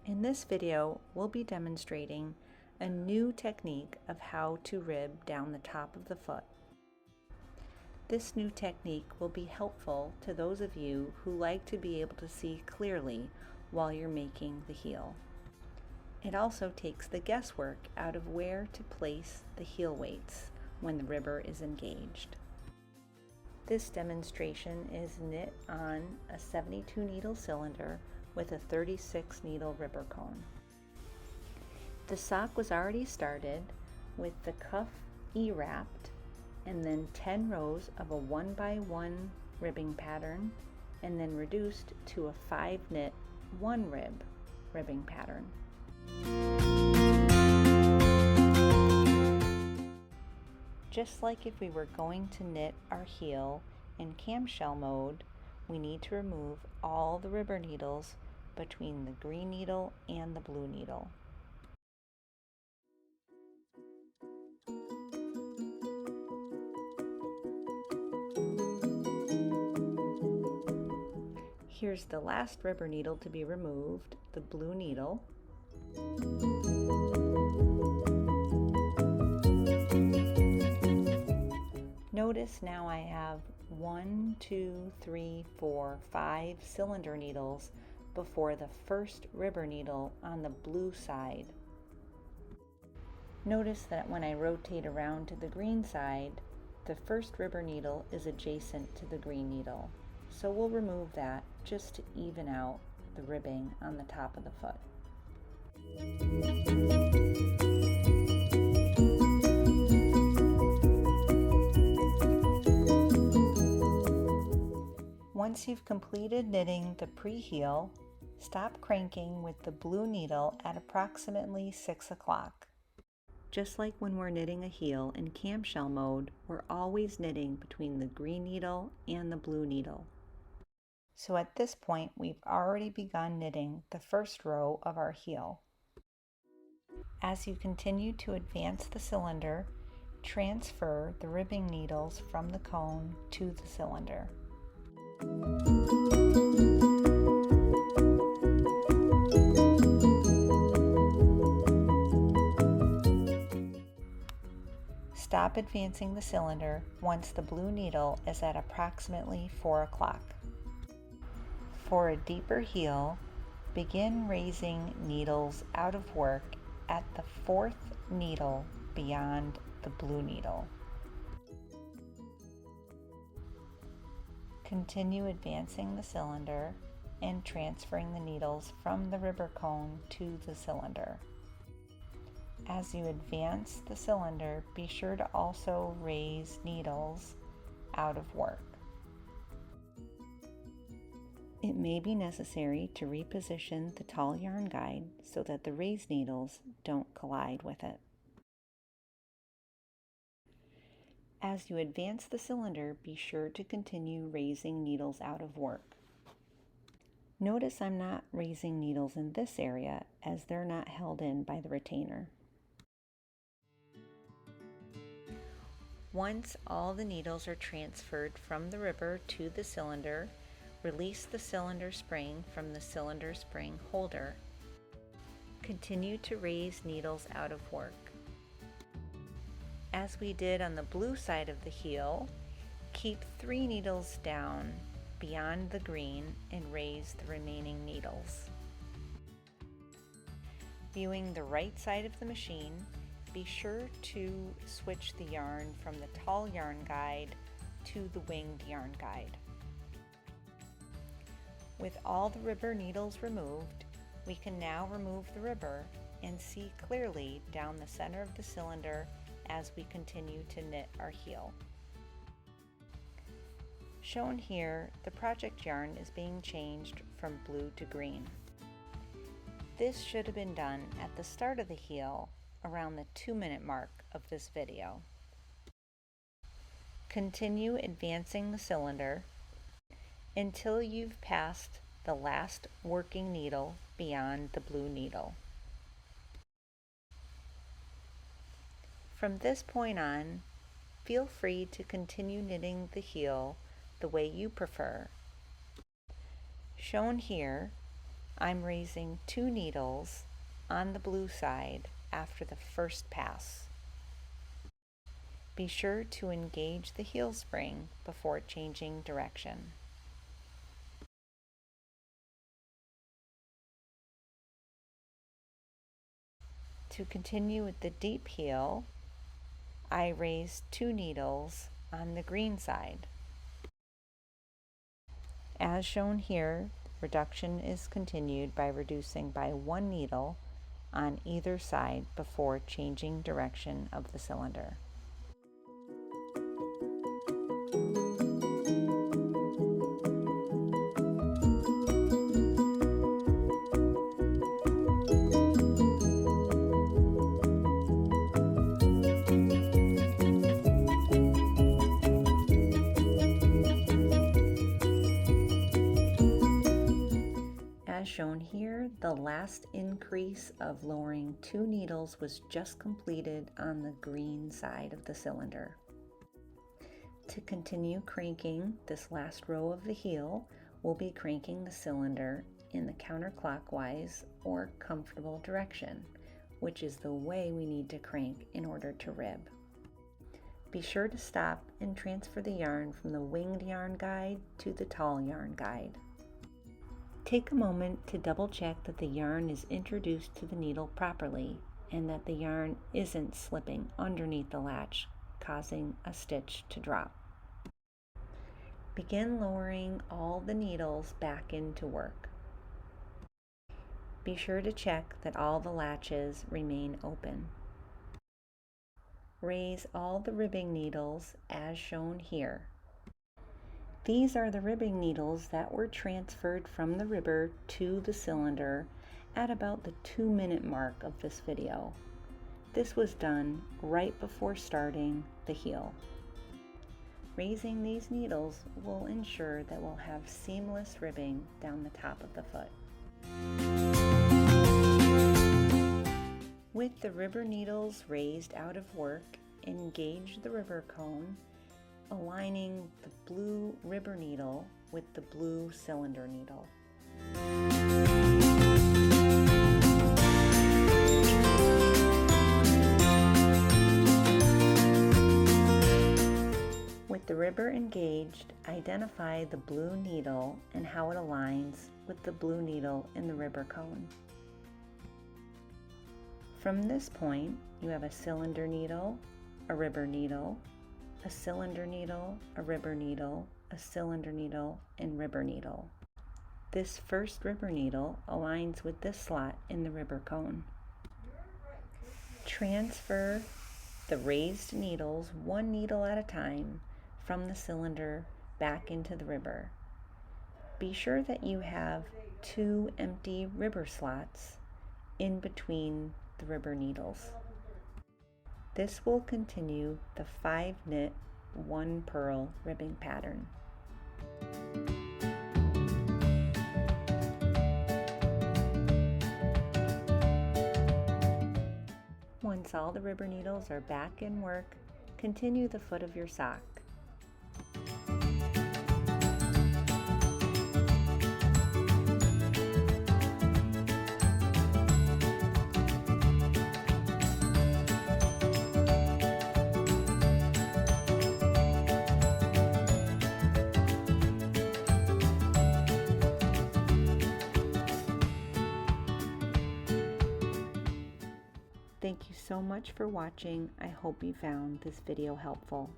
In this video, we'll be demonstrating a new technique of how to rib down the top of the foot. This new technique will be helpful to those of you who like to be able to see clearly while you're making the heel. It also takes the guesswork out of where to place the heel weights when the ribber is engaged. This demonstration is knit on a 72 needle cylinder with a 36 needle ribber cone. The sock was already started with the cuff E-wrapped and then 10 rows of a 1x1 ribbing pattern and then reduced to a 5 knit 1 rib ribbing pattern. Just like if we were going to knit our heel in camshell mode, we need to remove all the ribber needles between the green needle and the blue needle. Here's the last ribber needle to be removed, the blue needle. Notice now I have 1, 2, 3, 4, 5 cylinder needles before the first ribber needle on the blue side. Notice that when I rotate around to the green side, the first ribber needle is adjacent to the green needle. So we'll remove that just to even out the ribbing on the top of the foot. Once you've completed knitting the pre-heel, stop cranking with the blue needle at approximately 6 o'clock. Just like when we're knitting a heel in camshell mode, we're always knitting between the green needle and the blue needle. So at this point, we've already begun knitting the first row of our heel. As you continue to advance the cylinder, transfer the ribbing needles from the cone to the cylinder. Stop advancing the cylinder once the blue needle is at approximately 4 o'clock. For a deeper heel, begin raising needles out of work at the 4th needle beyond the blue needle. Continue advancing the cylinder and transferring the needles from the ribber cone to the cylinder. As you advance the cylinder, be sure to also raise needles out of work. It may be necessary to reposition the tall yarn guide so that the raised needles don't collide with it. As you advance the cylinder, be sure to continue raising needles out of work. Notice I'm not raising needles in this area as they're not held in by the retainer. Once all the needles are transferred from the ribber to the cylinder, release the cylinder spring from the cylinder spring holder. Continue to raise needles out of work. As we did on the blue side of the heel, keep 3 needles down beyond the green and raise the remaining needles. Viewing the right side of the machine, be sure to switch the yarn from the tall yarn guide to the winged yarn guide. With all the ribber needles removed, we can now remove the ribber and see clearly down the center of the cylinder as we continue to knit our heel. Shown here, the project yarn is being changed from blue to green. This should have been done at the start of the heel, around the 2-minute mark of this video. Continue advancing the cylinder until you've passed the last working needle beyond the blue needle. From this point on, feel free to continue knitting the heel the way you prefer. Shown here, I'm raising 2 needles on the blue side after the first pass. Be sure to engage the heel spring before changing direction. To continue with the deep heel, I raise 2 needles on the green side. As shown here, reduction is continued by reducing by 1 needle on either side before changing direction of the cylinder. As shown here, the last increase of lowering 2 needles was just completed on the green side of the cylinder. To continue cranking this last row of the heel, we'll be cranking the cylinder in the counterclockwise or comfortable direction, which is the way we need to crank in order to rib. Be sure to stop and transfer the yarn from the winged yarn guide to the tall yarn guide. Take a moment to double check that the yarn is introduced to the needle properly and that the yarn isn't slipping underneath the latch, causing a stitch to drop. Begin lowering all the needles back into work. Be sure to check that all the latches remain open. Raise all the ribbing needles as shown here. These are the ribbing needles that were transferred from the ribber to the cylinder at about the 2-minute mark of this video. This was done right before starting the heel. Raising these needles will ensure that we'll have seamless ribbing down the top of the foot. With the ribber needles raised out of work, engage the ribber cone, aligning the blue ribber needle with the blue cylinder needle. With the ribber engaged, identify the blue needle and how it aligns with the blue needle in the ribber cone. From this point, you have a cylinder needle, a ribber needle, a cylinder needle, a ribber needle, a cylinder needle, and ribber needle. This first ribber needle aligns with this slot in the ribber cone. Transfer the raised needles 1 needle at a time from the cylinder back into the ribber. Be sure that you have 2 empty ribber slots in between the ribber needles. This will continue the 5-knit, 1-purl ribbing pattern. Once all the ribber needles are back in work, continue the foot of your sock. Thank you so much for watching. I hope you found this video helpful.